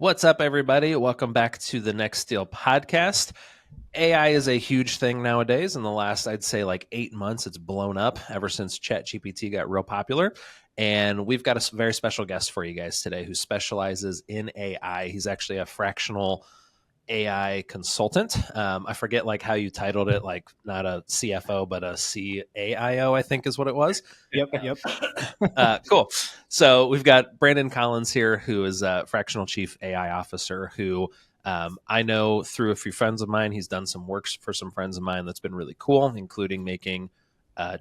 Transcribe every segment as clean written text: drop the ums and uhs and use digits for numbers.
What's up, everybody? Welcome back to the Next Deal podcast. AI is a huge thing nowadays. In the last, I'd say, like 8 months, it's blown up ever since Chat GPT got real popular. And we've got a very special guest for you guys today who specializes in AI. He's actually a fractional AI consultant. I forget like how you titled it, like not a CFO, but a CAIO, I think is what it was. Yep. Cool. So we've got Brandon Collins here, who is a fractional chief AI officer who I know through a few friends of mine. He's done some works for some friends of mine that's been really cool, including making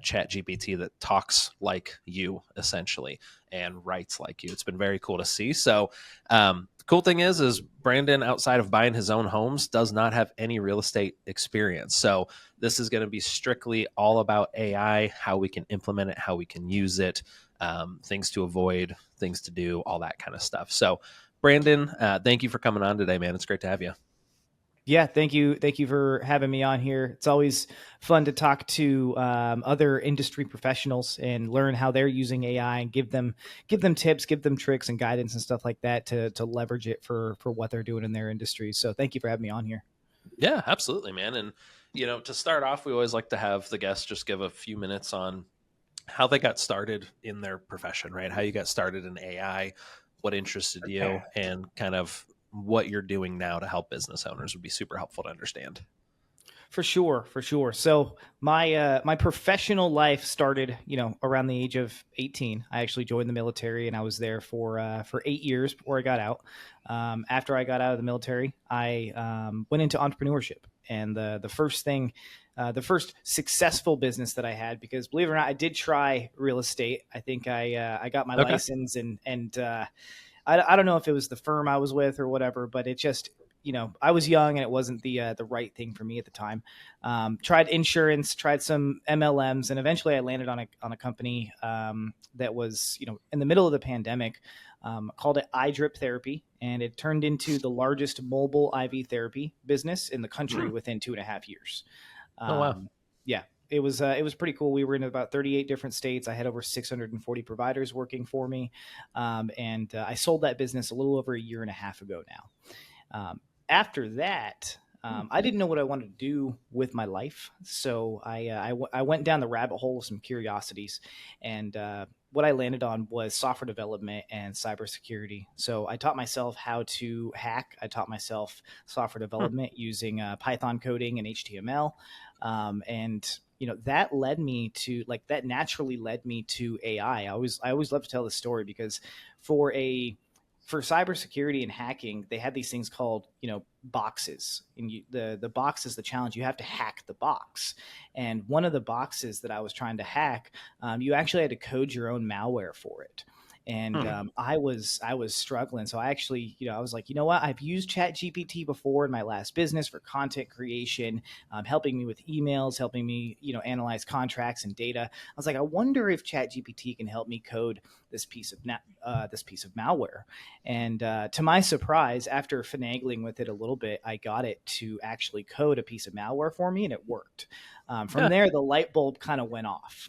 Chat GPT that talks like you, essentially, and writes like you. It's been very cool to see. So the cool thing is Brandon, outside of buying his own homes, does not have any real estate experience. So this is going to be strictly all about AI, how we can implement it, how we can use it, things to avoid, things to do, all that kind of stuff. So Brandon, thank you for coming on today, man. It's great to have you. Yeah, thank you. Thank you for having me on here. It's always fun to talk to other industry professionals and learn how they're using AI and give them tips, give them tricks and guidance and stuff like that to leverage it for what they're doing in their industry. So thank you for having me on here. Yeah, absolutely, man. And, to start off, we always like to have the guests just give a few minutes on how they got started in their profession, right? How you got started in AI, what interested you, and kind of what you're doing now to help business owners would be super helpful to understand. For sure. So my professional life started, around the age of 18. I actually joined the military, and I was there for 8 years before I got out. After I got out of the military, I went into entrepreneurship, and the first successful business that I had, because believe it or not, I did try real estate. I think I got my license, and I don't know if it was the firm I was with or whatever, but it just, I was young and it wasn't the right thing for me at the time. Tried insurance, tried some MLMs, and eventually I landed on a company that was, in the middle of the pandemic, called it iDrip Therapy, and it turned into the largest mobile IV therapy business in the country within 2.5 years. Oh, wow. Yeah. It was pretty cool. We were in about 38 different states. I had over 640 providers working for me. And I sold that business a little over 1.5 years ago now. After that, I didn't know what I wanted to do with my life. So I went down the rabbit hole of some curiosities, and what I landed on was software development and cybersecurity. So I taught myself how to hack. I taught myself software development using Python coding and HTML. And that led me to that naturally led me to AI. I always love to tell this story because for cybersecurity and hacking, they had these things called, boxes, and the box is the challenge. You have to hack the box. And one of the boxes that I was trying to hack, you actually had to code your own malware for it. And I was struggling. So I actually, I was like, you know what? I've used Chat GPT before in my last business for content creation, helping me with emails, helping me, analyze contracts and data. I was like, I wonder if Chat GPT can help me code this piece of malware. And to my surprise, after finagling with it a little bit, I got it to actually code a piece of malware for me, and it worked. From there, the light bulb kind of went off.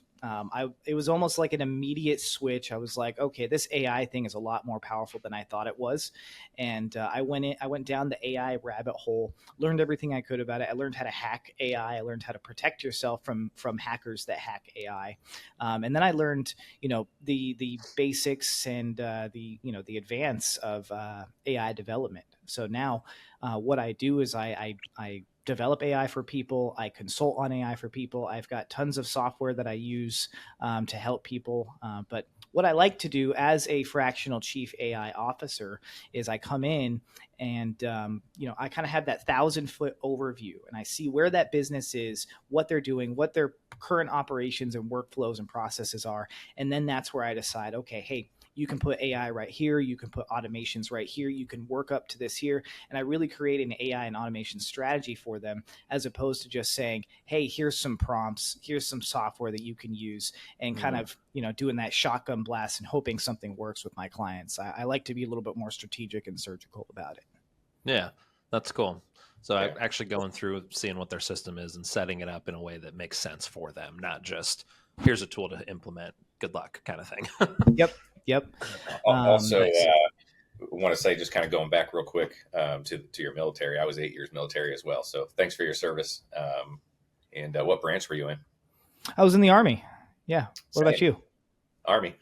It was almost like an immediate switch. I was like, okay, this AI thing is a lot more powerful than I thought it was. And I went down the AI rabbit hole, learned everything I could about it. I learned how to hack AI. I learned how to protect yourself from hackers that hack AI. And then I learned, the basics and the advance of AI development. So now what I do is I develop AI for people. I consult on AI for people. I've got tons of software that I use to help people. But what I like to do as a fractional chief AI officer is I come in and, I kind of have that 1,000-foot overview, and I see where that business is, what they're doing, what their current operations and workflows and processes are. And then that's where I decide, okay, hey, you can put AI right here. You can put automations right here. You can work up to this here. And I really create an AI and automation strategy for them, as opposed to just saying, hey, here's some prompts, here's some software that you can use, and kind of, doing that shotgun blast and hoping something works with my clients. I like to be a little bit more strategic and surgical about it. Yeah, that's cool. So actually going through, seeing what their system is and setting it up in a way that makes sense for them, not just here's a tool to implement, good luck kind of thing. Yep. Also, Nice. want to say, just kind of going back real quick to your military. I was 8 years military as well. So thanks for your service. And what branch were you in? I was in the Army. Yeah. What about you? Army.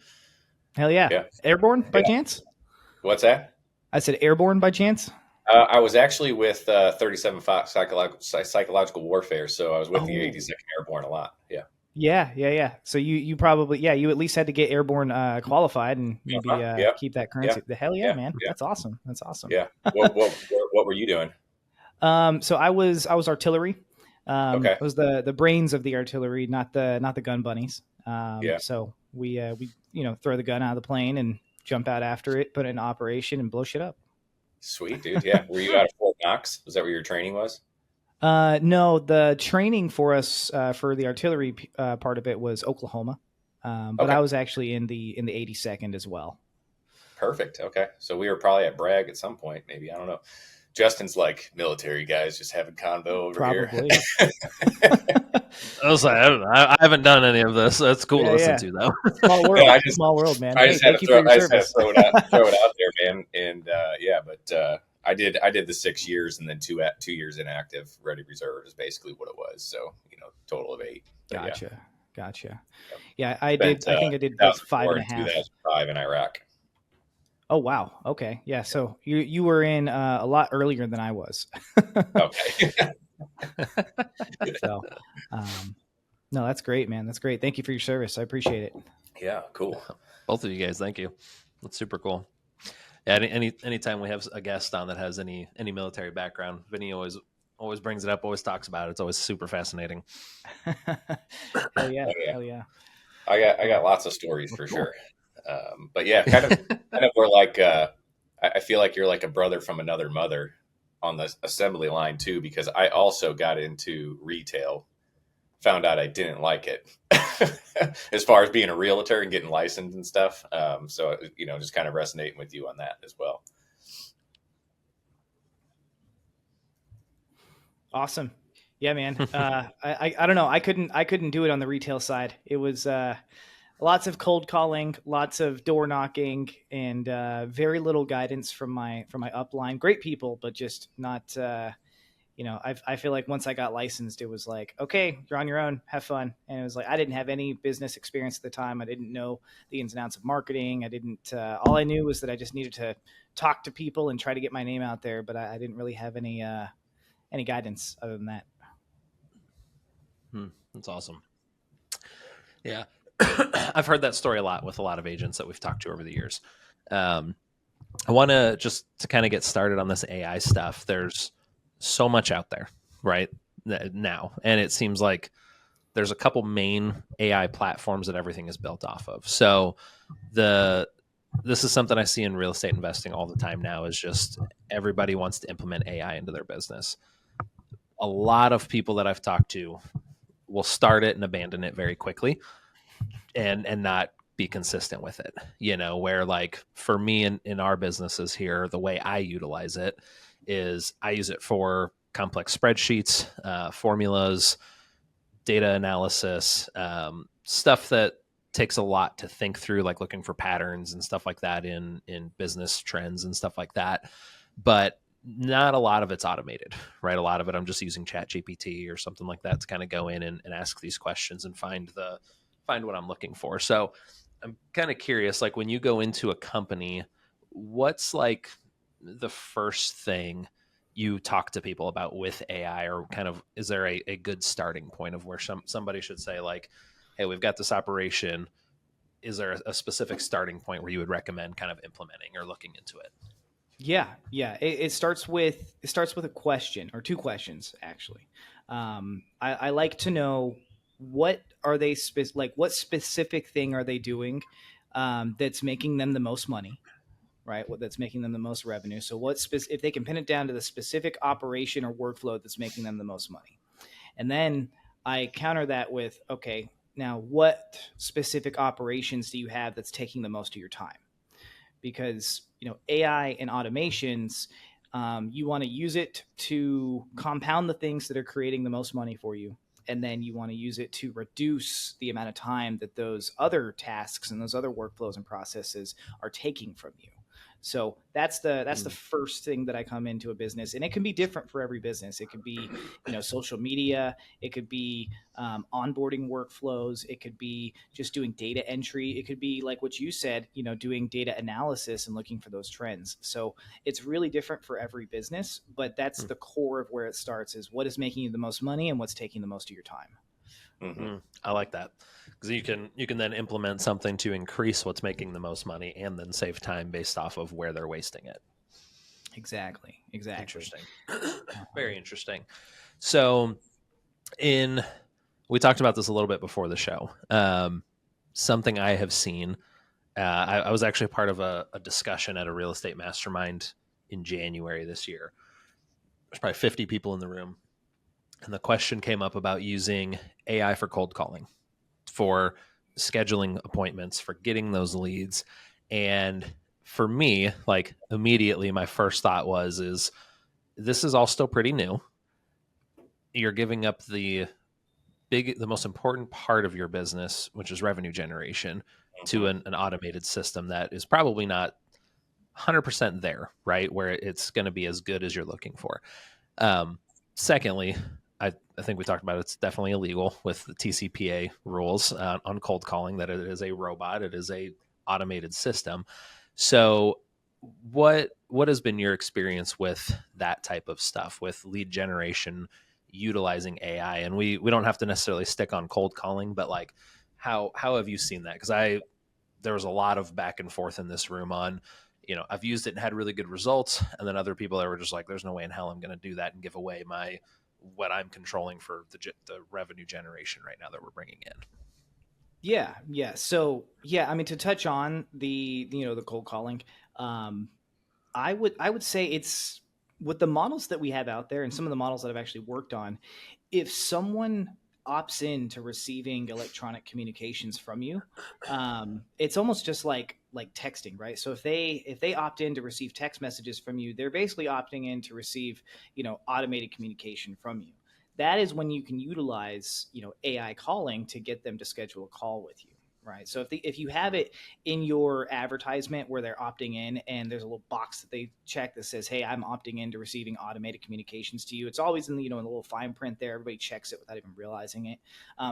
Hell yeah. Yeah. Airborne by chance? What's that? I said airborne by chance? I was actually with 37 Psychological Warfare, so I was with the 82nd Airborne a lot. Yeah. Yeah. So you probably, you at least had to get airborne qualified and maybe keep that currency. The hell yeah, man. That's awesome. That's awesome. Yeah. What were you doing? So I was artillery. Okay. I was the brains of the artillery, not the gun bunnies. So we throw the gun out of the plane and jump out after it, put it in operation, and blow shit up. Sweet, dude. Yeah. Were you out of Fort Knox? Was that where your training was? No, the training for us for the artillery part of it was Oklahoma, but I was actually in the 82nd as well. Perfect. Okay, so we were probably at Bragg at some point, maybe. I don't know. Justin's like, military guys just having convo over here. I was like, I haven't done any of this. That's cool to listen to, though. Small world, small world, man. I just had to throw it out there, man. And but I did the 6 years and then 2 years inactive. Ready reserve is basically what it was. So total of 8. But Gotcha. Yeah, I did. I think I did 5.5. 2005 in Iraq. Oh wow. Okay. Yeah. So you were in a lot earlier than I was. Okay. So, no, that's great, man. That's great. Thank you for your service. I appreciate it. Yeah. Cool. Both of you guys. Thank you. That's super cool. Yeah. Anytime we have a guest on that has any military background, Vinny always brings it up, always talks about it. It's always super fascinating. Hell yeah. Hell yeah. I got lots of stories for sure. But yeah, kind of where like I feel like you're like a brother from another mother on the assembly line too, because I also got into retail, found out I didn't like it as far as being a realtor and getting licensed and stuff. So just kind of resonating with you on that as well. Awesome. Yeah, man. I don't know. I couldn't do it on the retail side. It was lots of cold calling, lots of door knocking, and very little guidance from my upline. Great people, but just not. I feel like once I got licensed, it was like, okay, you're on your own, have fun. And it was like I didn't have any business experience at the time. I didn't know the ins and outs of marketing. I didn't. All I knew was that I just needed to talk to people and try to get my name out there. But I didn't really have any guidance other than that. That's awesome. Yeah. I've heard that story a lot with a lot of agents that we've talked to over the years. I want to just to kind of get started on this AI stuff. There's so much out there right now, and it seems like there's a couple main AI platforms that everything is built off of. So this is something I see in real estate investing all the time now, is just everybody wants to implement AI into their business. A lot of people that I've talked to will start it and abandon it very quickly and not be consistent with it, where like for me in our businesses here, the way I utilize it is I use it for complex spreadsheets, formulas, data analysis, stuff that takes a lot to think through, like looking for patterns and stuff like that in business trends and stuff like that. But not a lot of it's automated, right? A lot of it I'm just using Chat GPT or something like that to kind of go in and ask these questions and find what I'm looking for. So I'm kind of curious, like when you go into a company, what's like the first thing you talk to people about with AI, or kind of, is there a good starting point of where somebody should say like, hey, we've got this operation. Is there a specific starting point where you would recommend kind of implementing or looking into it? Yeah. It starts with a question or two questions, actually. I like to know what are they what specific thing are they doing that's making them the most money, right? What that's making them the most revenue. So if they can pin it down to the specific operation or workflow that's making them the most money, and then I counter that with, okay, now what specific operations do you have that's taking the most of your time? Because AI and automations, you want to use it to compound the things that are creating the most money for you, and then you want to use it to reduce the amount of time that those other tasks and those other workflows and processes are taking from you. So that's the first thing that I come into a business, and it can be different for every business. It could be, social media. It could be onboarding workflows. It could be just doing data entry. It could be like what you said, doing data analysis and looking for those trends. So it's really different for every business, but that's the core of where it starts, is what is making you the most money and what's taking the most of your time. I like that, because you can then implement something to increase what's making the most money and then save time based off of where they're wasting it. Exactly. Interesting. Very interesting. So we talked about this a little bit before the show. Something I have seen, I was actually part of a discussion at a real estate mastermind in January this year. There's probably 50 people in the room. And the question came up about using AI for cold calling, for scheduling appointments, for getting those leads. And for me, like, immediately my first thought is this is all still pretty new. You're giving up the most important part of your business, which is revenue generation, to an automated system that is probably not 100% there, right? Where it's going to be as good as you're looking for. Secondly, I think we talked about it's definitely illegal with the TCPA rules on cold calling, that it is a robot, it is a automated system. So what has been your experience with that type of stuff, with lead generation utilizing AI? And we don't have to necessarily stick on cold calling, but like how have you seen that? Because there was a lot of back and forth in this room on, I've used it and had really good results, and then other people that were just like, there's no way in hell I'm going to do that and give away what I'm controlling for the revenue generation right now that we're bringing in. Yeah. So I mean, to touch on the cold calling, I would say it's, with the models that we have out there and some of the models that I've actually worked on, if someone opts in to receiving electronic communications from you, it's almost just like texting, right? So if they opt in to receive text messages from you, they're basically opting in to receive, automated communication from you. That is when you can utilize, AI calling to get them to schedule a call with you, right? So if you have it in your advertisement where they're opting in, and there's a little box that they check that says, "Hey, I'm opting in to receiving automated communications to you," it's always in the in the little fine print there. Everybody checks it without even realizing it.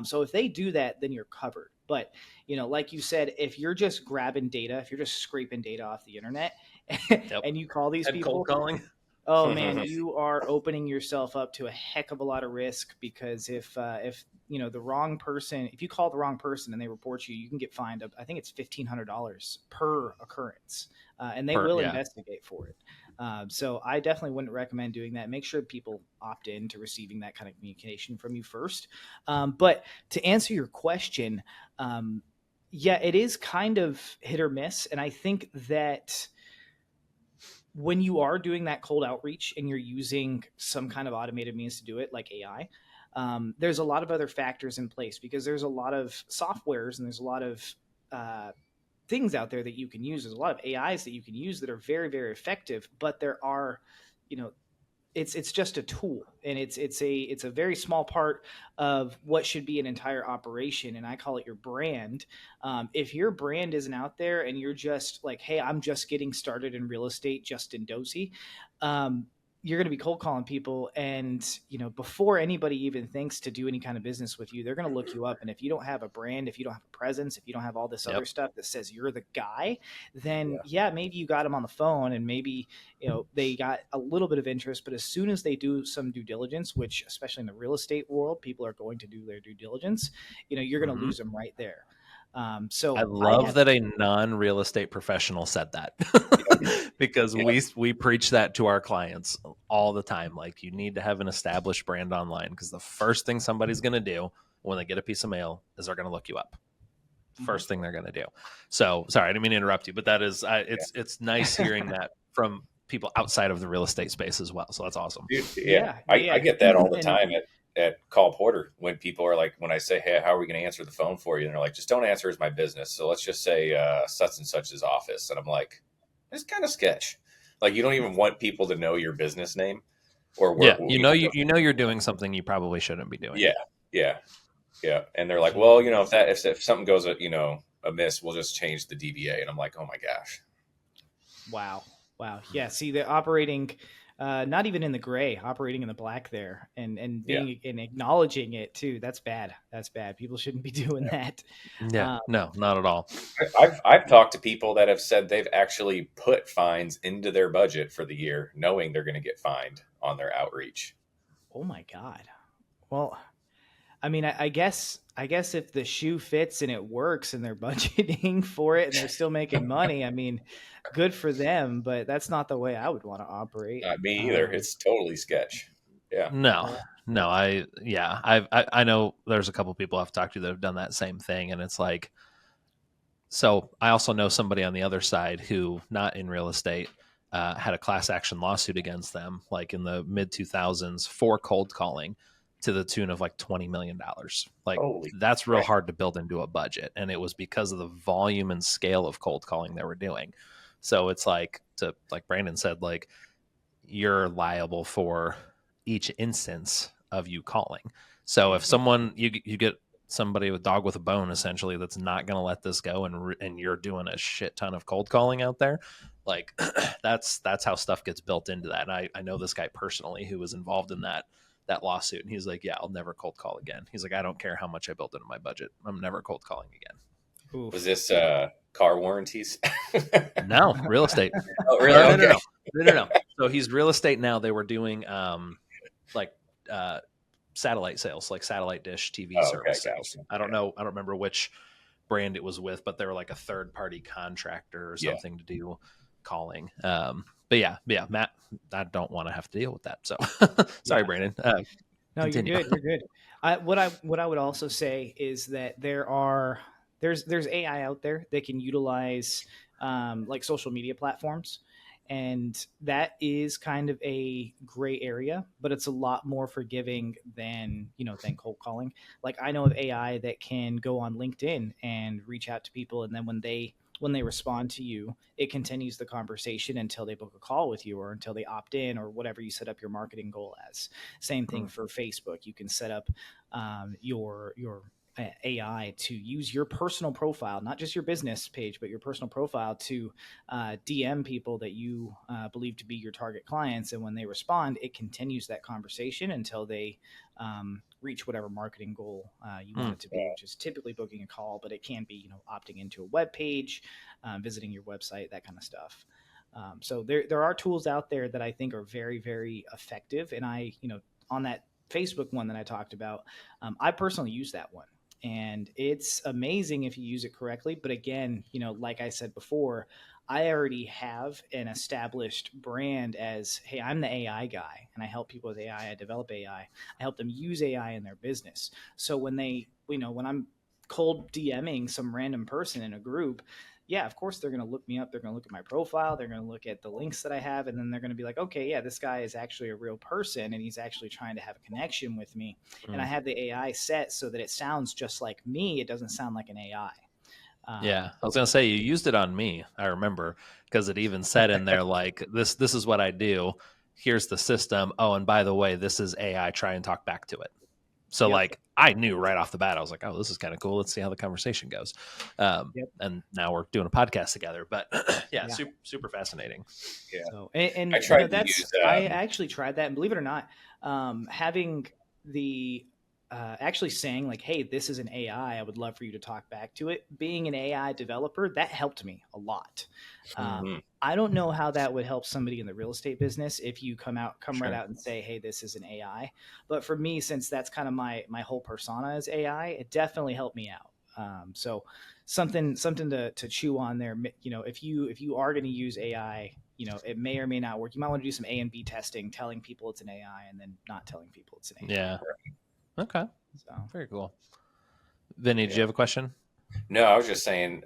So if they do that, then you're covered. But like you said, if you're just grabbing data, if you're just scraping data off the internet, and you call these people, cold calling. Oh man, you are opening yourself up to a heck of a lot of risk, because if the wrong person, if you call the wrong person and they report you, you can get fined. I think it's $1,500 per occurrence, and they will investigate for it. So I definitely wouldn't recommend doing that. Make sure people opt in to receiving that kind of communication from you first. But to answer your question, it is kind of hit or miss, and I think that when you are doing that cold outreach and you're using some kind of automated means to do it, like AI, there's a lot of other factors in place, because there's a lot of softwares and there's a lot of things out there that you can use. There's a lot of AIs that you can use that are very, very effective, but there are, it's just a tool, and it's a very small part of what should be an entire operation. And I call it your brand. If your brand isn't out there and you're just like, "Hey, I'm just getting started in real estate, Justin Dosey," you're going to be cold calling people. And, before anybody even thinks to do any kind of business with you, they're going to look you up. And if you don't have a brand, if you don't have a presence, if you don't have all this other stuff that says you're the guy, then maybe you got them on the phone, and maybe, they got a little bit of interest. But as soon as they do some due diligence, which especially in the real estate world, people are going to do their due diligence, you're going to lose them right there. So I love that a non-real estate professional said that, because we preach that to our clients all the time. Like, you need to have an established brand online, because the first thing somebody's going to do when they get a piece of mail is they're going to look you up. First thing they're going to do. So sorry, I didn't mean to interrupt you, but that is, it's nice hearing that from people outside of the real estate space as well. So that's awesome. Dude, I get that all the time at Call Porter, when people are like, when I say, "Hey, how are we going to answer the phone for you?" And they're like, "Just don't answer, it's my business. So let's just say such and such's office." And I'm like, it's kind of sketch. Like, you don't even want people to know your business name, or where, you're doing something you probably shouldn't be doing. Yeah. And they're like, "Well, if something goes amiss, we'll just change the DBA." And I'm like, oh my gosh. Wow. Yeah. See, they're operating, not even in the gray, operating in the black there, and Yeah. being and acknowledging it too. That's bad. That's bad. People shouldn't be doing that. Yeah, Um, no, not at all. I've talked to people that have said they've actually put fines into their budget for the year, knowing they're going to get fined on their outreach. oh my God. Well, I mean, I guess if the shoe fits and it works and they're budgeting for it and they're still making money, I mean, good for them. But that's not the way I would want to operate. Not me either. It's totally sketch. Yeah. No, no, I know there's a couple people I've talked to that have done that same thing, and it's like, so I also know somebody on the other side who, not in real estate, had a class action lawsuit against them, like in the mid 2000s, for cold calling to the tune of like $20 million. Like, Holy that's real crap. hard to build into a budget, and it was because of the volume and scale of cold calling they were doing. So it's like, to like Brandon said, like, you're liable for each instance of you calling. So if someone you get somebody with dog with a bone, essentially, that's not going to let this go, and you're doing a shit ton of cold calling out there, like that's how stuff gets built into that. And I know this guy personally who was involved in that lawsuit, and he's like, yeah, I'll never cold call again. He's like, I don't care how much I built into my budget, I'm never cold calling again. Oof. Was this car warranties? No, real estate. Oh, really? No. So he's real estate now. They were doing like satellite sales, like satellite dish TV service sales. Gotcha. I don't know. I don't remember which brand it was with, but they were like a third party contractor or something to do calling. But yeah, Matt, I don't want to have to deal with that. So sorry, Brandon. No, continue. you're good. You're good. What I would also say is that there's AI out there that can utilize like social media platforms, and that is kind of a gray area, but it's a lot more forgiving than cold calling. Like, I know of AI that can go on LinkedIn and reach out to people, and then when they respond to you, it continues the conversation until they book a call with you or until they opt in or whatever you set up your marketing goal as. Same thing for Facebook. You can set up your AI to use your personal profile, not just your business page, but your personal profile to DM people that you believe to be your target clients. And when they respond, it continues that conversation until they reach whatever marketing goal you want it to be, which is typically booking a call, but it can be, opting into a web page, visiting your website, that kind of stuff. So there are tools out there that I think are very, very effective. And on that Facebook one that I talked about, I personally use that one. And it's amazing if you use it correctly. But again, like I said before, I already have an established brand as, hey, I'm the AI guy, and I help people with AI. I develop AI. I help them use AI in their business. So when when I'm cold DMing some random person in a group, yeah, of course they're going to look me up. They're going to look at my profile. They're going to look at the links that I have, and then they're going to be like, okay, yeah, this guy is actually a real person, and he's actually trying to have a connection with me. And I have the AI set so that it sounds just like me. It doesn't sound like an AI. Yeah, I was gonna say you used it on me. I remember, because it even said in there like, this is what I do. Here's the system. Oh, and by the way, this is AI. Try and talk back to it. So like, I knew right off the bat. I was like, oh, this is kind of cool. Let's see how the conversation goes. And now we're doing a podcast together. But yeah. Super fascinating. Yeah. So, and I tried to use. I actually tried that, and believe it or not, having the actually saying like, hey, this is an AI, I would love for you to talk back to it. Being an AI developer, that helped me a lot. I don't know how that would help somebody in the real estate business if you come right out and say, hey, this is an AI. But for me, since that's kind of my whole persona is AI, it definitely helped me out. So something to chew on there. If you are going to use AI, it may or may not work. You might want to do some A and B testing, telling people it's an AI and then not telling people it's an AI. Yeah. Okay. So very cool. Vinny, did you have a question? No, I was just saying,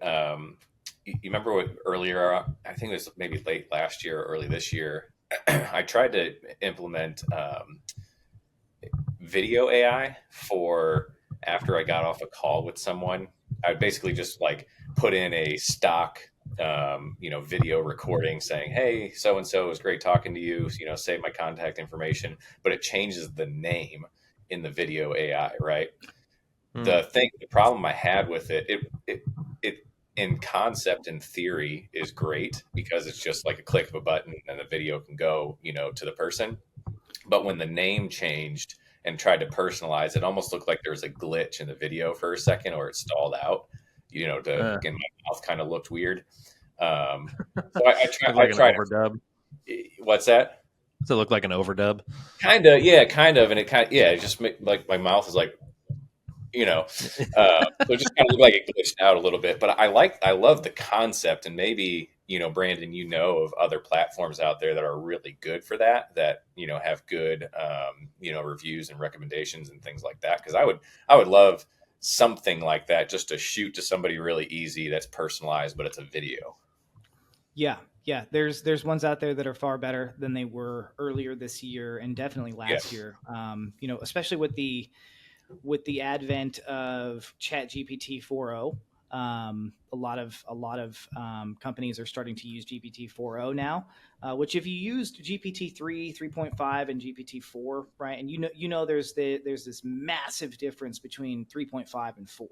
you remember what earlier, I think it was maybe late last year or early this year, I tried to implement video AI for after I got off a call with someone. I would basically just like put in a stock video recording saying, hey, so-and-so, it was great talking to you, save my contact information, but it changes the name in the video AI, right? The problem I had with it in concept and theory is great because it's just like a click of a button and the video can go, to the person. But when the name changed and tried to personalize, it almost looked like there was a glitch in the video for a second, or it stalled out. And my mouth kind of looked weird. So I try. Look like I an try overdub. What's that? Does it look like an overdub? Kind of, yeah, kind of, and it just like my mouth is like, so it just kind of looked like it glitched out a little bit. But I love the concept, and maybe Brandon, of other platforms out there that are really good for that have good reviews and recommendations and things like that. Because I would love something like that just to shoot to somebody really easy that's personalized, but it's a video. Yeah. There's ones out there that are far better than they were earlier this year and definitely last year. Especially with the advent of Chat GPT 4.0. A lot of companies are starting to use GPT 4.0 now, which if you used GPT 3, 3.5, and GPT 4, right, and there's this massive difference between 3.5 and 4.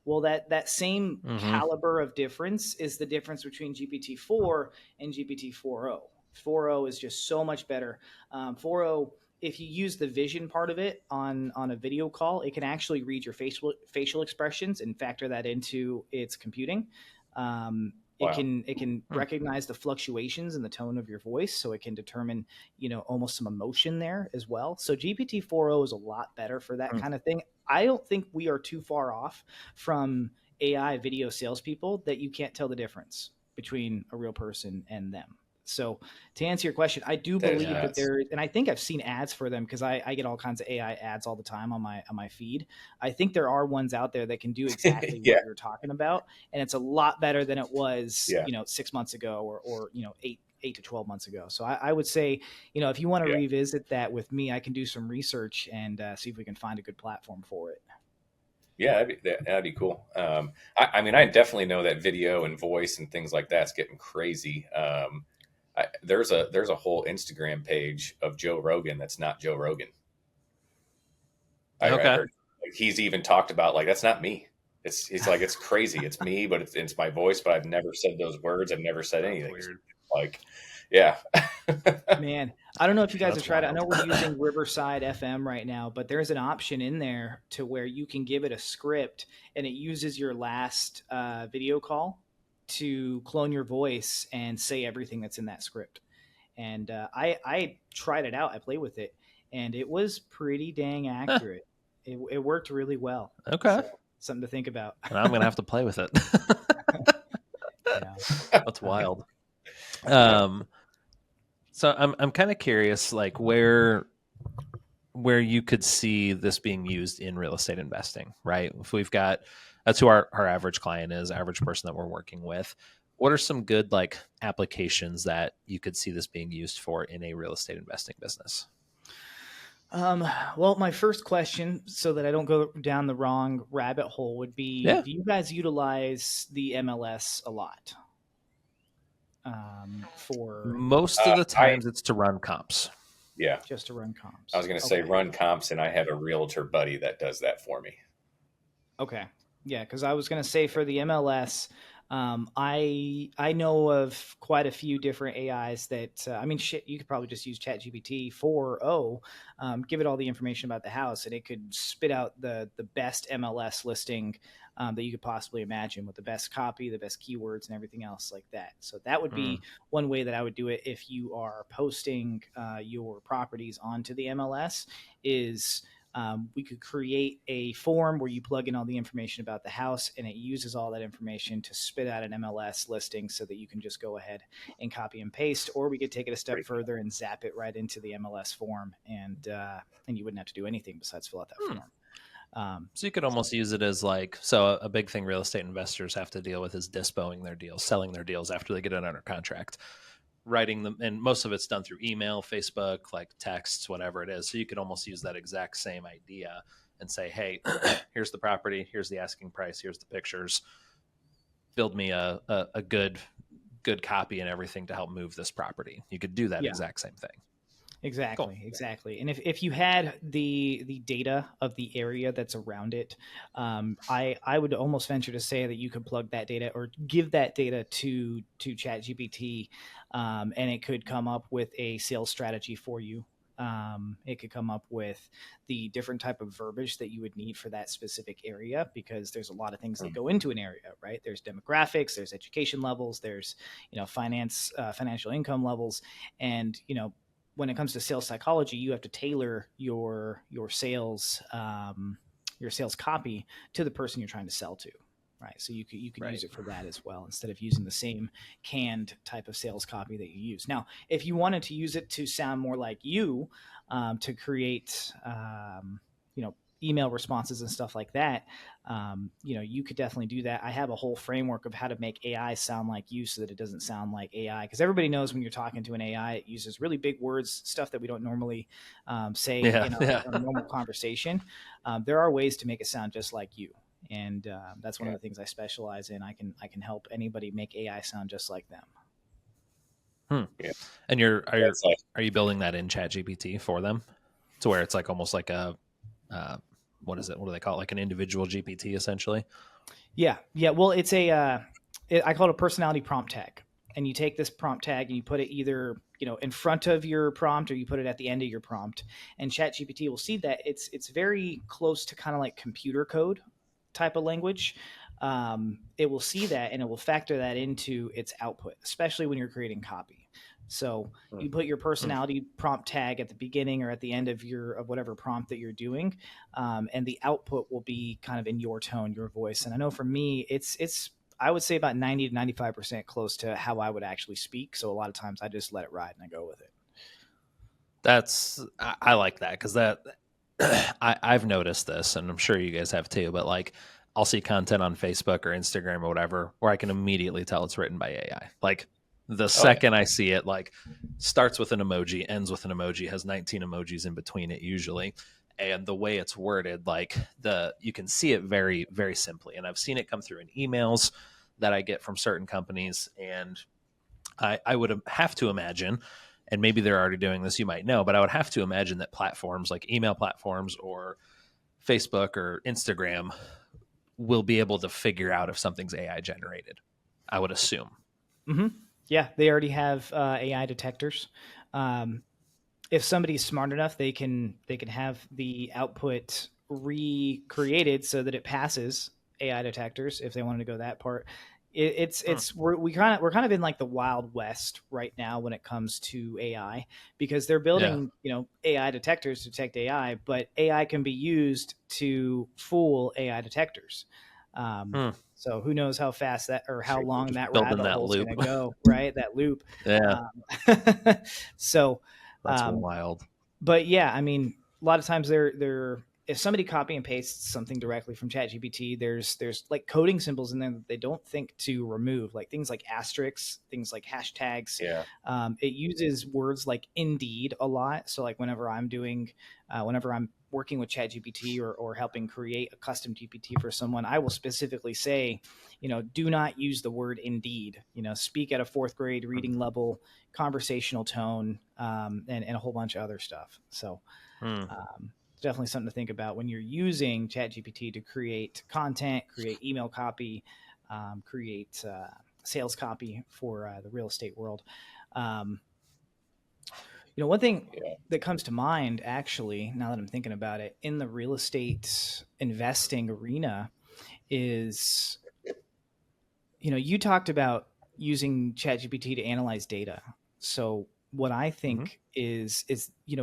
Well, that same caliber of difference is the difference between GPT 4 and GPT 4.0. 4.0 is just so much better. 4.0, if you use the vision part of it on a video call, it can actually read your facial expressions and factor that into its computing. It can recognize the fluctuations in the tone of your voice, so it can determine, almost some emotion there as well. So GPT 4.0 is a lot better for that kind of thing. I don't think we are too far off from AI video salespeople that you can't tell the difference between a real person and them. So to answer your question, I do believe that there, and I think I've seen ads for them because I get all kinds of AI ads all the time on my feed. I think there are ones out there that can do exactly what you're talking about, and it's a lot better than it was, 6 months ago or 8 to 12 months ago. So I would say, if you want to revisit that with me, I can do some research and see if we can find a good platform for it. Yeah, that'd be cool. I definitely know that video and voice and things like that's getting crazy. There's a whole Instagram page of Joe Rogan that's not Joe Rogan. I heard, he's even talked about that's not me. He's like, it's crazy. It's me, but it's my voice, but I've never said those words. I've never said anything. Weird. Yeah. Man, I don't know if you guys have tried it. I know we're using Riverside FM right now, but there's an option in there to where you can give it a script and it uses your last video call to clone your voice and say everything that's in that script. And I tried it out. I played with it, and it was pretty dang accurate. It worked really well. Okay. So, something to think about. I'm going to have to play with it. That's wild. So I'm kind of curious, where you could see this being used in real estate investing, right? If that's who our average client is, average person that we're working with. What are some good applications that you could see this being used for in a real estate investing business? Well, my first question, so that I don't go down the wrong rabbit hole, would be, do you guys utilize the MLS a lot? For most of the times it's to run comps. Yeah. Just to run comps. I was going to say run comps, and I have a realtor buddy that does that for me. Okay. Yeah, because I was going to say for the MLS, I know of quite a few different AIs that, you could probably just use Chat GPT 4.0, give it all the information about the house, and it could spit out the best MLS listing that you could possibly imagine, with the best copy, the best keywords, and everything else like that. So that would be one way that I would do it if you are posting your properties onto the MLS is we could create a form where you plug in all the information about the house, and it uses all that information to spit out an MLS listing so that you can just go ahead and copy and paste, or we could take it a step further and zap it right into the MLS form, and you wouldn't have to do anything besides fill out that form. So you could almost use it as a big thing real estate investors have to deal with is dispoing their deals, selling their deals after they get it under contract, writing them. And most of it's done through email, Facebook, texts, whatever it is. So you could almost use that exact same idea and say, hey, here's the property, here's the asking price, here's the pictures, build me a good copy and everything to help move this property. You could do that exact same thing. Cool. Exactly. And if you had the data of the area that's around it, I would almost venture to say that you could plug that data or give that data to Chat GPT, and it could come up with a sales strategy for you. It could come up with the different type of verbiage that you would need for that specific area, because there's a lot of things that go into an area, right? There's demographics, there's education levels, there's financial income levels, and when it comes to sales psychology, you have to tailor your sales copy to the person you're trying to sell to, right? So you could Right. use it for that as well, instead of using the same canned type of sales copy that you use. Now, if you wanted to use it to sound more like you, to create email responses and stuff like that, you could definitely do that. I have a whole framework of how to make AI sound like you so that it doesn't sound like AI. Because everybody knows when you're talking to an AI, it uses really big words, stuff that we don't normally say in our normal conversation. There are ways to make it sound just like you. And that's one of the things I specialize in. I can help anybody make AI sound just like them. Yeah. And are you building that in Chat GPT for them, to where it's like almost like a what is it? What do they call it? Like an individual GPT, essentially. Yeah. Well, it's I call it a personality prompt tag. And you take this prompt tag and you put it either in front of your prompt, or you put it at the end of your prompt. And ChatGPT will see that it's very close to kind of like computer code type of language. It will see that, and it will factor that into its output, especially when you're creating copy. So you put your personality prompt tag at the beginning or at the end of whatever prompt that you're doing, and the output will be kind of in your tone, your voice. And I know for me, it's I would say about 90 to 95% close to how I would actually speak. So a lot of times I just let it ride and I go with it. I like that, because I've noticed this, and I'm sure you guys have too, but like I'll see content on Facebook or Instagram or whatever where I can immediately tell it's written by AI. Like the second I see it, like starts with an emoji, ends with an emoji, has 19 emojis in between it usually. And the way it's worded, like you can see it very, very simply. And I've seen it come through in emails that I get from certain companies. And I would have to imagine, and maybe they're already doing this, you might know, but I would have to imagine that platforms like email platforms or Facebook or Instagram will be able to figure out if something's AI generated, I would assume. Mm-hmm. Yeah, they already have AI detectors. If somebody's smart enough, they can have the output recreated so that it passes AI detectors if they wanted to go that part. We're kind of in like the Wild West right now when it comes to AI, because they're building AI detectors to detect AI, but AI can be used to fool AI detectors. So who knows how fast that, or how long that rabbit hole is going to go, right? That loop. Yeah. So that's wild. But yeah, I mean, a lot of times they're if somebody copy and pastes something directly from ChatGPT, there's like coding symbols in there that they don't think to remove, like things like asterisks, things like hashtags. Yeah. It uses words like indeed a lot. So like whenever I'm working with ChatGPT or helping create a custom GPT for someone, I will specifically say, do not use the word indeed. Speak at a fourth grade reading level, conversational tone, and a whole bunch of other stuff. So definitely something to think about when you're using ChatGPT to create content, create email copy, create sales copy for the real estate world. One thing that comes to mind, actually, now that I'm thinking about it, in the real estate investing arena is, you talked about using ChatGPT to analyze data. So what I think is,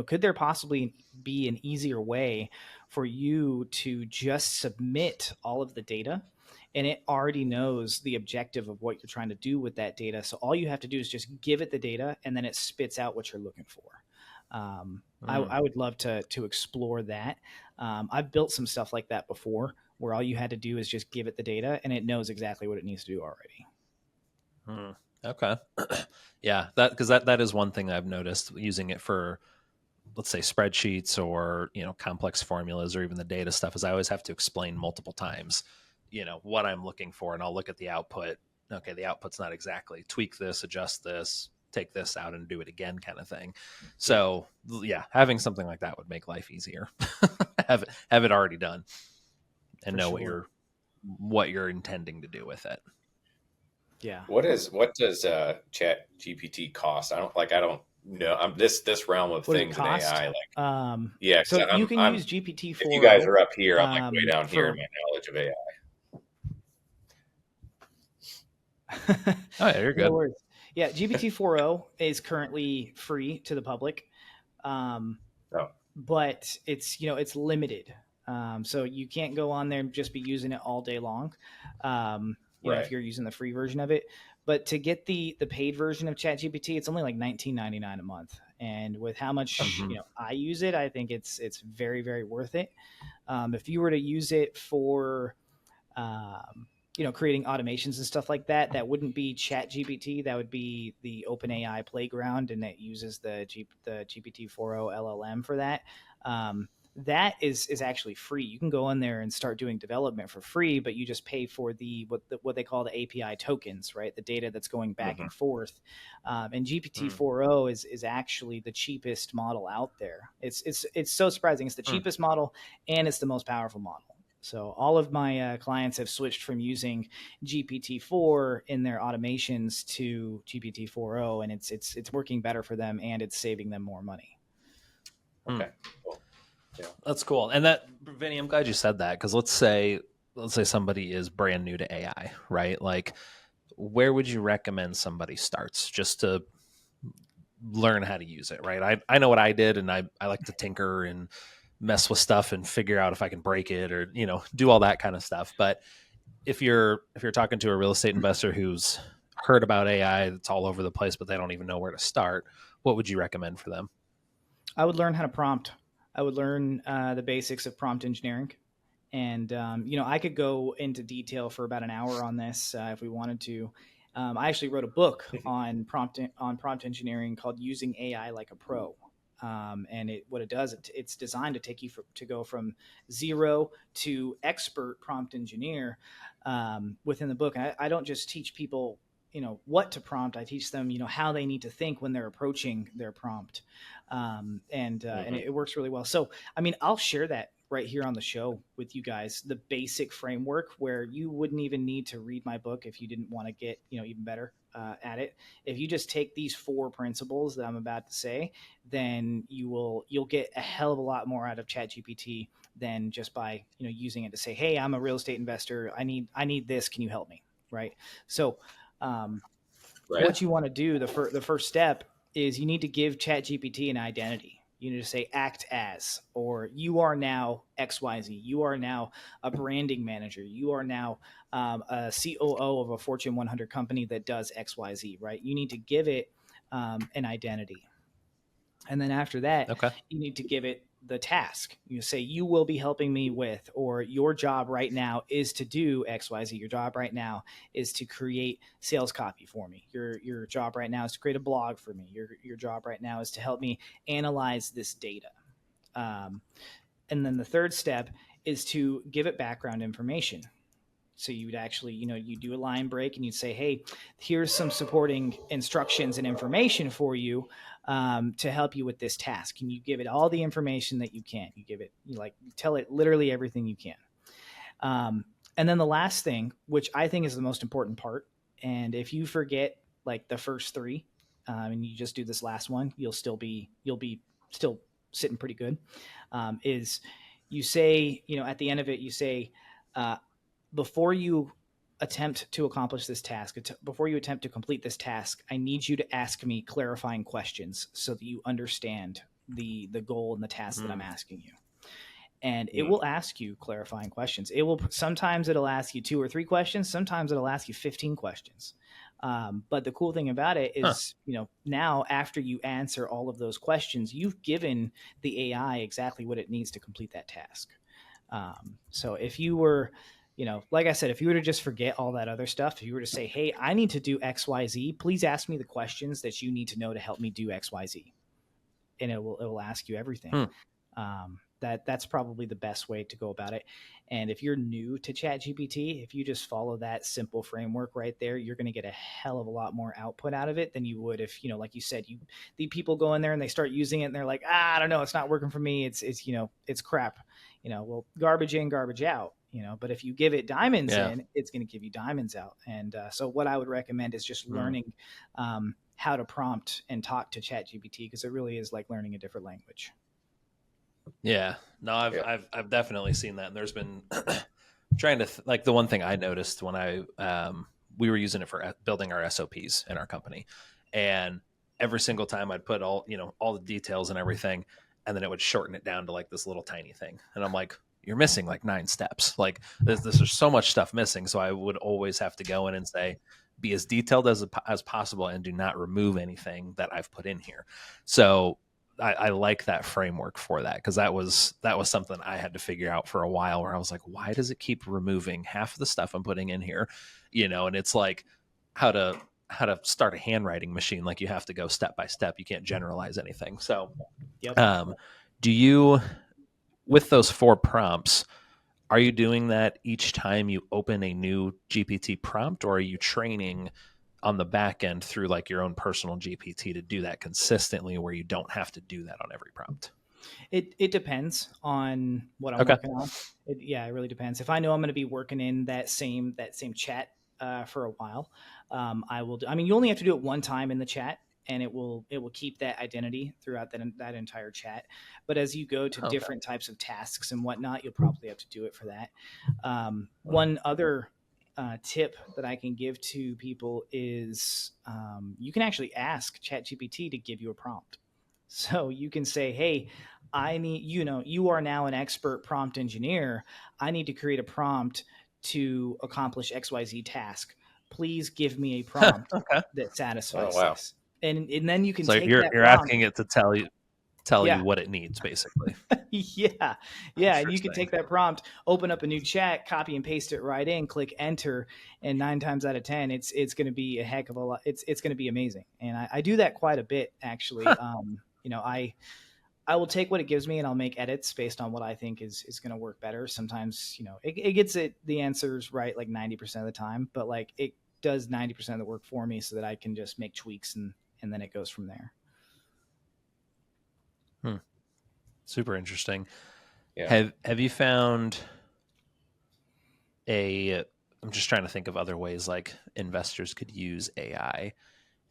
could there possibly be an easier way for you to just submit all of the data, and it already knows the objective of what you're trying to do with that data? So all you have to do is just give it the data, and then it spits out what you're looking for. I would love to explore that. I've built some stuff like that before, where all you had to do is just give it the data, and it knows exactly what it needs to do already. Okay. Yeah, that is one thing I've noticed using it for, let's say, spreadsheets or complex formulas or even the data stuff, is I always have to explain multiple times what I'm looking for, and I'll look at the output. Okay, the output's not exactly, tweak this, adjust this, take this out and do it again kind of thing. So yeah, having something like that would make life easier. have it already done and For know sure. what you're intending to do with it. Yeah. What does Chat GPT cost? I don't know. I'm this realm of What does it things in cost? AI. Like, yeah, 'cause So you can I'm use GPT if you guys 4o are up here, I'm like way down here in for. my knowledge of AI. Oh yeah, you're No good. worries. Yeah, GPT 4o is currently free to the public, Oh, but it's limited. So you can't go on there and just be using it all day long. right. If you're using the free version of it, but to get the paid version of ChatGPT, it's only like $19.99 a month. And with how much Mhm. I use it, I think it's very, very worth it. If you were to use it for creating automations and stuff like that, that wouldn't be Chat GPT. That would be the OpenAI playground, and it uses the GPT 4o LLM for that. That is actually free. You can go in there and start doing development for free, but you just pay for what they call the API tokens, right? The data that's going back and forth. And GPT 4o is actually the cheapest model out there. It's so surprising. It's the cheapest model, and it's the most powerful model. So all of my clients have switched from using GPT-4 in their automations to GPT-4o, and it's working better for them, and it's saving them more money. Okay. Cool. Yeah. That's cool. And that, Vinny, I'm glad you said that, because let's say somebody is brand new to AI, right? Like, where would you recommend somebody starts just to learn how to use it, right? I know what I did, and I like to tinker and mess with stuff and figure out if I can break it or do all that kind of stuff. But if you're talking to a real estate investor who's heard about AI, that's all over the place, but they don't even know where to start, what would you recommend for them? I would learn how to prompt. I would learn the basics of prompt engineering. And, I could go into detail for about an hour on this if we wanted to. I actually wrote a book on prompt engineering called "Using AI Like a Pro," and what it does, it's designed to take you to go from zero to expert prompt engineer within the book. And I don't just teach people what to prompt. I teach them how they need to think when they're approaching their prompt, and it works really well. So I mean, I'll share that right here on the show with you guys, the basic framework where you wouldn't even need to read my book if you didn't want to get even better at it. If you just take these 4 principles that I'm about to say, then you'll get a hell of a lot more out of ChatGPT than just by using it to say, hey, I'm a real estate investor, I need this, can you help me? Right. So what you want to do, the first step is you need to give ChatGPT an identity. You need to say act as, or you are now XYZ. You are now a branding manager. You are now a COO of a Fortune 100 company that does XYZ, right? You need to give it an identity. And then after that, you need to give it the task. You say, you will be helping me with, or your job right now is to do XYZ. Your job right now is to create sales copy for me. Your job right now is to create a blog for me. Your job right now is to help me analyze this data. And then the third step is to give it background information. So you would actually, you do a line break and you'd say, hey, here's some supporting instructions and information for you to help you with this task. And you give it all the information that you can. You give it, you tell it literally everything you can. And then the last thing, which I think is the most important part, and if you forget like the first 3 and you just do this last one, you'll be still sitting pretty good, is you say, at the end of it, you say, before you attempt to accomplish this task, before you attempt to complete this task, I need you to ask me clarifying questions so that you understand the goal and the task that I'm asking you. And it will ask you clarifying questions. Sometimes it'll ask you 2 or 3 questions. Sometimes it'll ask you 15 questions. But the cool thing about it is, now after you answer all of those questions, you've given the AI exactly what it needs to complete that task. So if you were, like I said, if you were to just forget all that other stuff, if you were to say, hey, I need to do XYZ, please ask me the questions that you need to know to help me do XYZ. And it will ask you everything. That's probably the best way to go about it. And if you're new to Chat GPT, if you just follow that simple framework right there, you're going to get a hell of a lot more output out of it than you would if, like you said, the people go in there and they start using it and they're like, I don't know, it's not working for me. It's crap. Well, garbage in, garbage out. But if you give it diamonds in, it's going to give you diamonds out. And so what I would recommend is just learning how to prompt and talk to Chat GPT, because it really is like learning a different language. Yeah, no, I've definitely seen that. And there's been trying to like the one thing I noticed when we were using it for building our SOPs in our company, and every single time I'd put all the details and everything, and then it would shorten it down to like this little tiny thing, and I'm like, you're missing like 9 steps. Like there's so much stuff missing. So I would always have to go in and say, be as detailed as possible and do not remove anything that I've put in here. So I like that framework for that, because that was something I had to figure out for a while, where I was like, why does it keep removing half of the stuff I'm putting in here? And it's like how to start a handwriting machine. Like you have to go step by step. You can't generalize anything. So do you, with those 4 prompts, are you doing that each time you open a new GPT prompt, or are you training on the back end through like your own personal GPT to do that consistently, where you don't have to do that on every prompt? It depends on what I'm working on. It really depends. If I know I'm going to be working in that same chat for a while, I will do. I mean, you only have to do it one time in the chat, and it will keep that identity throughout that entire chat. But as you go to different types of tasks and whatnot, you'll probably have to do it for that. One other tip that I can give to people is you can actually ask ChatGPT to give you a prompt. So you can say, hey, I need, you are now an expert prompt engineer. I need to create a prompt to accomplish XYZ task. Please give me a prompt that satisfies this. And then you can take you're that prompt. asking it to tell you what it needs, basically. Yeah. And you can take that prompt, open up a new chat, copy and paste it right in, click enter, and 9 times out of 10, it's going to be a heck of a lot. It's going to be amazing. And I do that quite a bit, actually. I will take what it gives me and I'll make edits based on what I think is going to work better. Sometimes, it gets the answers right like 90% of the time, but like it does 90% of the work for me so that I can just make tweaks and then it goes from there. Super interesting. Yeah. Have you found I'm just trying to think of other ways like investors could use AI.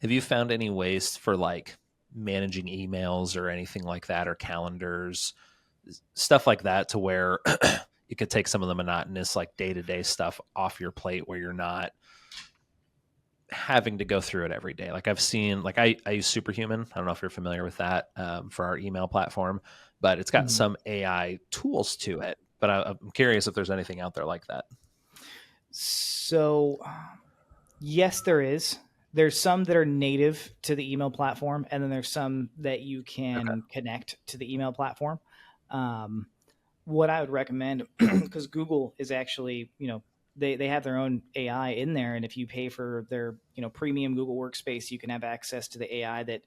Have you found any ways for like managing emails or anything like that, or calendars, stuff like that, to where you could take some of the monotonous like day-to-day stuff off your plate, where you're not having to go through it every day? Like I've seen, like I use Superhuman. I don't know if you're familiar with that for our email platform, but it's got some AI tools to it. But I'm curious if there's anything out there like that. So yes, there is. There's some that are native to the email platform, and then there's some that you can connect to the email platform. What I would recommend, because Google is actually, they have their own AI in there, and if you pay for their premium Google Workspace, you can have access to the AI that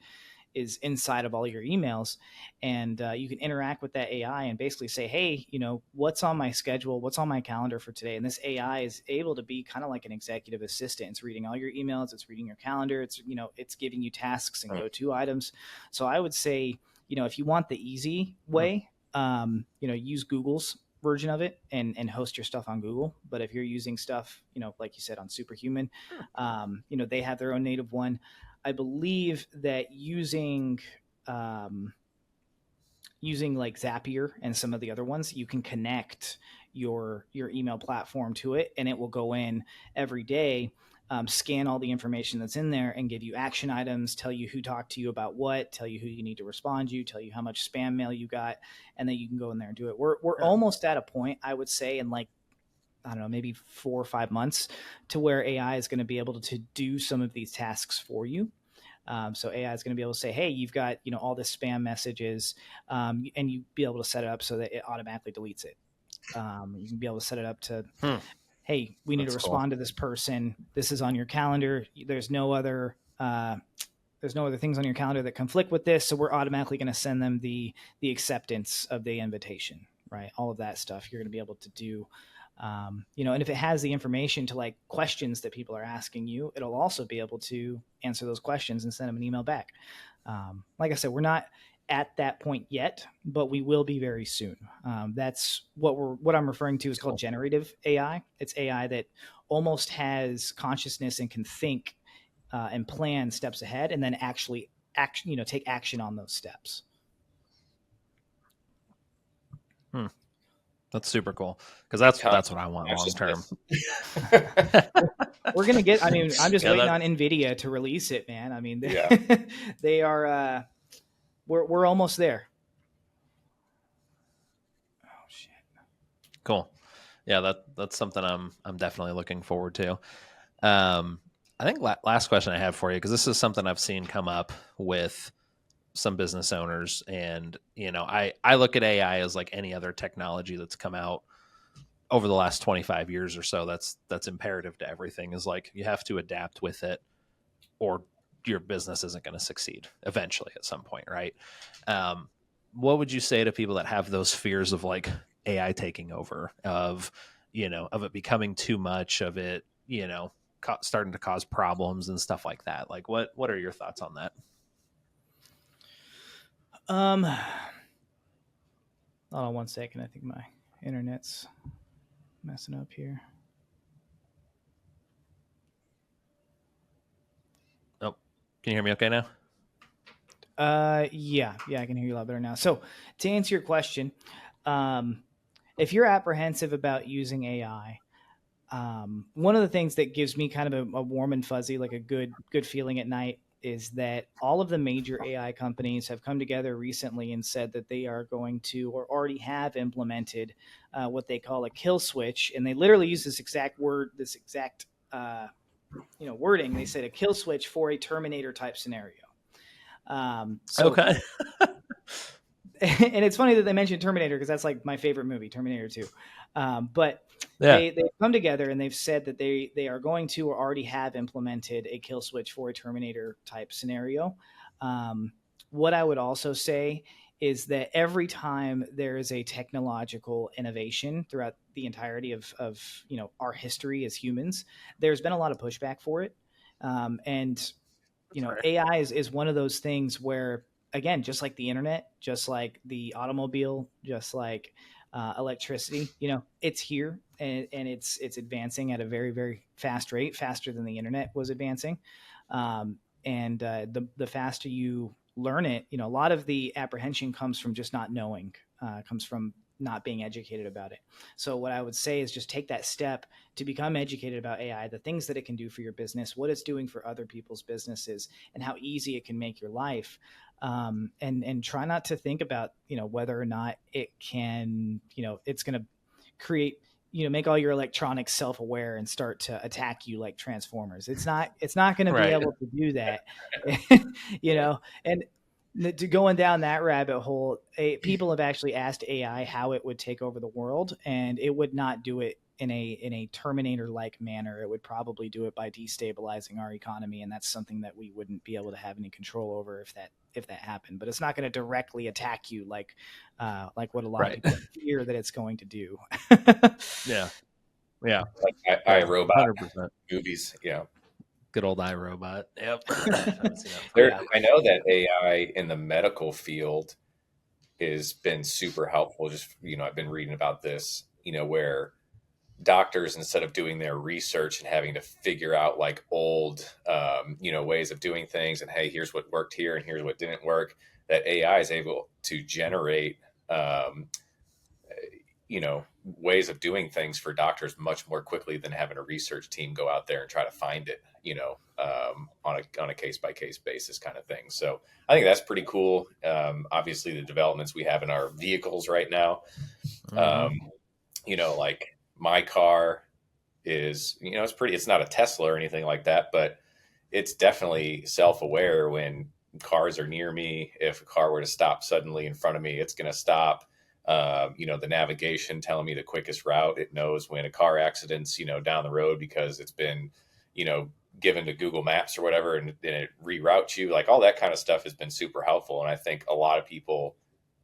is inside of all your emails, and you can interact with that AI and basically say, hey, what's on my schedule, what's on my calendar for today? And this AI is able to be kind of like an executive assistant. It's reading all your emails, it's reading your calendar, it's it's giving you tasks and go-to items. So I would say, if you want the easy way, use Google's version of it and host your stuff on Google. But if you're using stuff, like you said, on Superhuman, they have their own native one. I believe that using like Zapier and some of the other ones, you can connect your email platform to it, and it will go in every day, scan all the information that's in there and give you action items, tell you who talked to you about what, tell you who you need to respond to, tell you how much spam mail you got, and then you can go in there and do it. We're almost at a point, I would say, in like, I don't know, maybe 4 or 5 months, to where AI is going to be able to do some of these tasks for you. So AI is going to be able to say, hey, you've got, all this spam messages, and you be able to set it up so that it automatically deletes it. You can be able to set it up to, hey, we need to respond to this person. This is on your calendar. There's no other there's no other things on your calendar that conflict with this. So we're automatically going to send them the acceptance of the invitation, right? All of that stuff you're going to be able to do. And if it has the information to like questions that people are asking you, it'll also be able to answer those questions and send them an email back. Like I said, we're not at that point yet, but we will be very soon. That's what I'm referring to is called generative AI. It's AI that almost has consciousness and can think and plan steps ahead, and then actually take action on those steps. That's super cool, because that's what I want long term. We're gonna get. I mean, I'm just waiting on NVIDIA to release it, man. I mean, they are. We're almost there. Oh shit! Cool. Yeah, that's something I'm definitely looking forward to. I think last question I have for you, because this is something I've seen come up with some business owners, and I look at AI as like any other technology that's come out over the last 25 years or so. That's imperative to everything, is like you have to adapt with it, or your business isn't going to succeed eventually at some point, right? What would you say to people that have those fears of like AI taking over, of it becoming too much, of it starting to cause problems and stuff like that? Like what are your thoughts on that? Hold on one second. I think my internet's messing up here. Oh, can you hear me okay now? Yeah, I can hear you a lot better now. So to answer your question, if you're apprehensive about using AI, one of the things that gives me kind of a warm and fuzzy, like a good feeling at night, is that all of the major AI companies have come together recently and said that they are going to, or already have implemented, what they call a kill switch. And they literally use this exact wording. They said a kill switch for a Terminator type scenario. Okay. And it's funny that they mentioned Terminator, because that's like my favorite movie, Terminator 2. But yeah, they've come together and they've said that they are going to, or already have implemented, a kill switch for a Terminator type scenario. What I would also say is that every time there is a technological innovation throughout the entirety of our history as humans, there's been a lot of pushback for it. And AI is one of those things where, again, just like the internet, just like the automobile, just like electricity, it's here, and it's advancing at a very, very fast rate, faster than the internet was advancing. And the faster you learn it, a lot of the apprehension comes from just not knowing, comes from not being educated about it. So what I would say is just take that step to become educated about AI, the things that it can do for your business, what it's doing for other people's businesses, and how easy it can make your life. And try not to think about, whether or not it can, it's going to create, make all your electronics self-aware and start to attack you like Transformers. It's not going to be able to do that, and to going down that rabbit hole, people have actually asked AI how it would take over the world, and it would not do it in a Terminator-like manner. It would probably do it by destabilizing our economy, and that's something that we wouldn't be able to have any control over if that happened. But it's not going to directly attack you like what a lot of people fear that it's going to do. yeah, like iRobot 100%. Movies, Good old iRobot. Yep. I know that AI in the medical field has been super helpful. Just, I've been reading about this, where doctors, instead of doing their research and having to figure out like old, ways of doing things, and hey, here's what worked here and here's what didn't work, that AI is able to generate, ways of doing things for doctors much more quickly than having a research team go out there and try to find it, on a case-by-case basis kind of thing. So I think that's pretty cool. Obviously the developments we have in our vehicles right now, like my car is, it's not a Tesla or anything like that, but it's definitely self-aware when cars are near me. If a car were to stop suddenly in front of me, it's going to stop. The navigation telling me the quickest route. It knows when a car accident's, down the road because it's been, given to Google Maps or whatever, and it reroutes you. Like all that kind of stuff has been super helpful. And I think a lot of people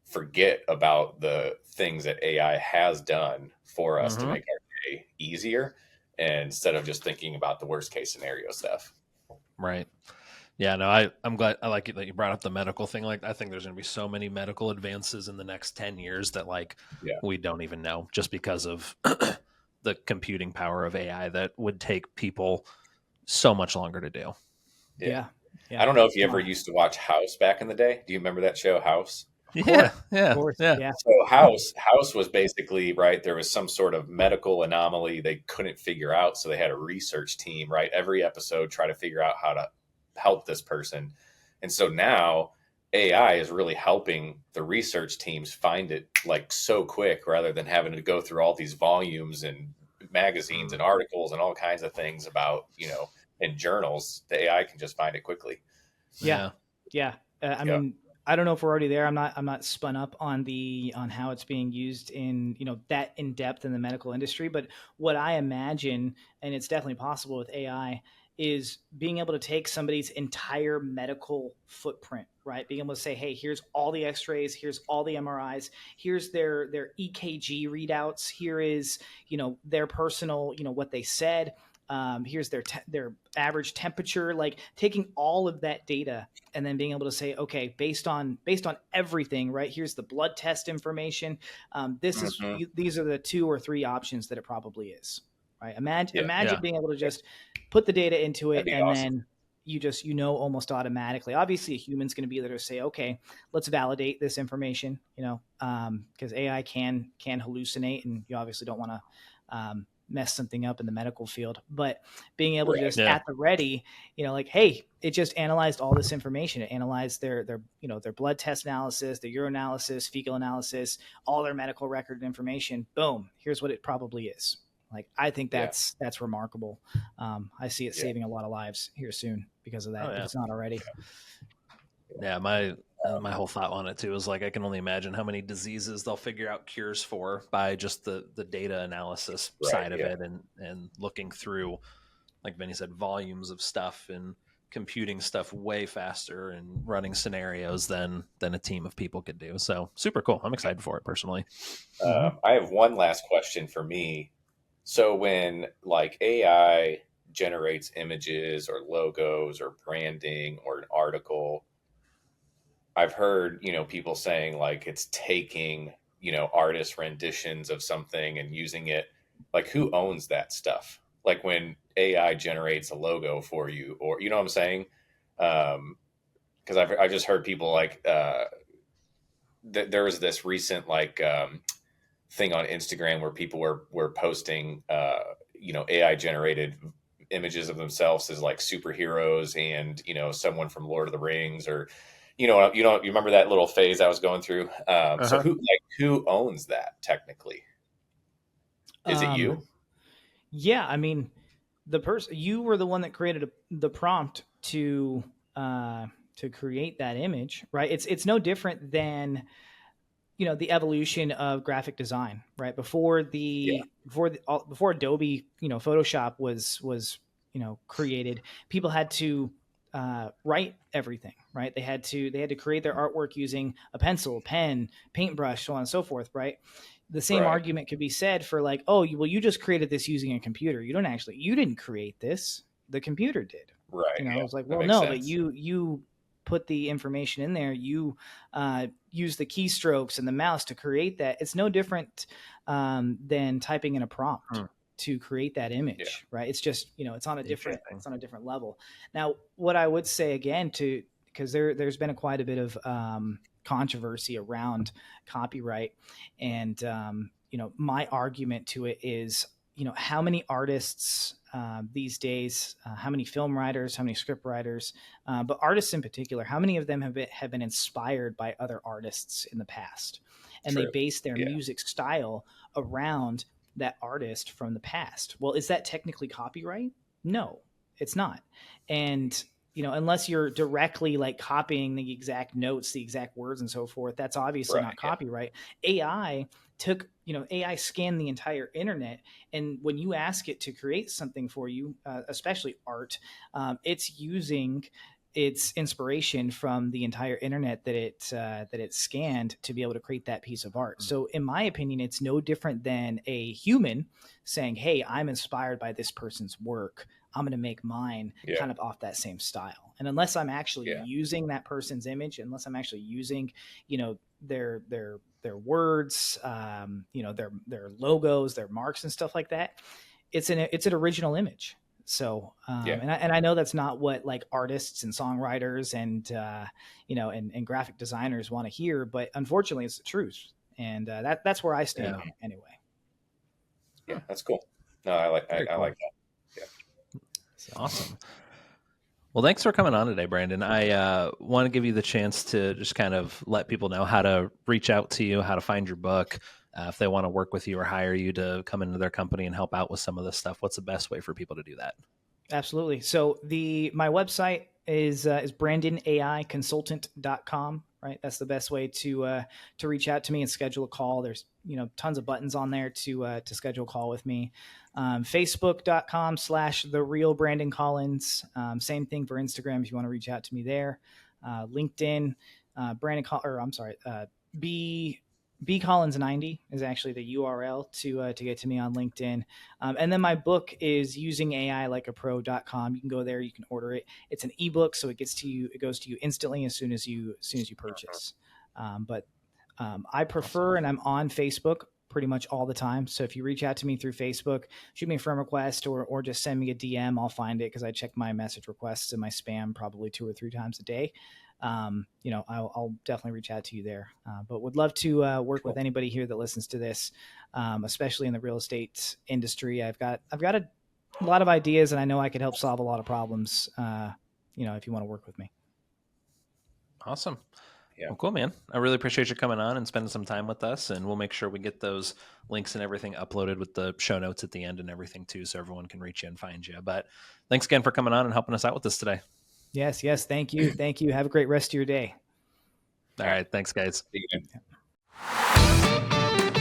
forget about the things that AI has done for us to make our day easier, and instead of just thinking about the worst case scenario stuff. Right. Yeah, no, I'm glad. I like it that you brought up the medical thing. Like, I think there's going to be so many medical advances in the next 10 years that like Yeah. we don't even know, just because of the computing power of AI that would take people so much longer to do. Yeah. I don't know if you ever used to watch House back in the day. Do you remember that show, House? Yeah. Of course. Yeah. So House was basically, right, there was some sort of medical anomaly they couldn't figure out, so they had a research team, right, every episode try to figure out how to help this person. And so now AI is really helping the research teams find it like so quick, rather than having to go through all these volumes and magazines and articles and all kinds of things about, in journals. The AI can just find it quickly. Yeah. I mean, I don't know if we're already there. I'm not spun up on how it's being used in, that in depth in the medical industry. But what I imagine, and it's definitely possible with AI, is being able to take somebody's entire medical footprint, right? Being able to say, hey, here's all the x-rays, here's all the MRIs, here's their EKG readouts, here is, their personal, what they said. Here's their average temperature, like taking all of that data and then being able to say, okay, based on everything, right? Here's the blood test information. These are the 2 or 3 options that it probably is, right? Imagine being able to just put the data into it, and awesome. Then you almost automatically. Obviously, a human's going to be there to say, okay, let's validate this information, because AI can hallucinate, and you obviously don't want to mess something up in the medical field. But being able to just at the ready, like, hey, it just analyzed all this information. It analyzed their blood test analysis, their urinalysis, fecal analysis, all their medical record information. Boom, here's what it probably is. Like, I think that's remarkable. I see it saving a lot of lives here soon because of that. If it's not already. Yeah, my whole thought on it too is like, I can only imagine how many diseases they'll figure out cures for by just the data analysis side of it, and looking through, like Vinny said, volumes of stuff and computing stuff way faster and running scenarios than a team of people could do. So super cool. I'm excited for it personally. I have one last question for me. So when like AI generates images or logos or branding or an article, I've heard, people saying like it's taking, artist renditions of something and using it. Like, who owns that stuff? Like when AI generates a logo for you, or, you know what I'm saying? Because I just heard people like, there was this recent like thing on Instagram where people were posting, AI generated images of themselves as like superheroes, and someone from Lord of the Rings, or you remember that little phase I was going through. So who owns that technically? Is it you? Yeah, I mean, the person, you were the one that created the prompt to create that image, right? It's no different than the evolution of graphic design, right? Before Adobe, Photoshop was created, people had to write everything, right? They had to create their artwork using a pencil, pen, paintbrush, so on and so forth, right? The same argument could be said for like, oh, you just created this using a computer. You didn't create this. The computer did. Right. It's like, well, no, but you put the information in there. You use the keystrokes and the mouse to create that. It's no different than typing in a prompt to create that image, right? It's just, it's on a different level. Now, what I would say again, because there's been quite a bit of controversy around copyright, and my argument to it is, how many artists these days, how many film writers, how many script writers, but artists in particular, how many of them have been inspired by other artists in the past, and they base their music style around that artist from the past? Well, is that technically copyright? No, it's not. And unless you're directly like copying the exact notes, the exact words and so forth, that's obviously not copyright. AI AI scanned the entire internet. And when you ask it to create something for you, especially art, it's using its inspiration from the entire internet that it scanned to be able to create that piece of art. So in my opinion, it's no different than a human saying, hey, I'm inspired by this person's work. I'm going to make mine kind of off that same style. And unless I'm actually using that person's image, unless I'm actually using, their words, their logos, their marks and stuff like that, it's an original image. So, and I know that's not what like artists and songwriters and, and graphic designers want to hear, but unfortunately it's the truth. And that's where I stand on it anyway. Yeah, that's cool. No, I like that. Yeah. Awesome. Well, thanks for coming on today, Brandon. I want to give you the chance to just kind of let people know how to reach out to you, how to find your book. If they want to work with you or hire you to come into their company and help out with some of this stuff, what's the best way for people to do that? Absolutely. So my website is brandonaiconsultant.com, right? That's the best way to reach out to me and schedule a call. There's, tons of buttons on there to schedule a call with me. Facebook.com/TheRealBrandonCollins. Same thing for Instagram if you want to reach out to me there. LinkedIn, B Collins 90 is actually the URL to get to me on LinkedIn. And then my book is usingAIlikeapro.com. You can go there, you can order it. It's an ebook, so it goes to you instantly as soon as you purchase. But I prefer, and I'm on Facebook pretty much all the time. So if you reach out to me through Facebook, shoot me a friend request or just send me a DM, I'll find it because I check my message requests and my spam probably 2 or 3 times a day. I'll definitely reach out to you there. But would love to work with anybody here that listens to this, especially in the real estate industry. I've got a lot of ideas, and I know I could help solve a lot of problems. If you want to work with me. Awesome. Yeah. Well, cool, man. I really appreciate you coming on and spending some time with us, and we'll make sure we get those links and everything uploaded with the show notes at the end and everything too, so everyone can reach you and find you. But thanks again for coming on and helping us out with this today. Yes. Thank you. Have a great rest of your day. All right. Thanks, guys. See you.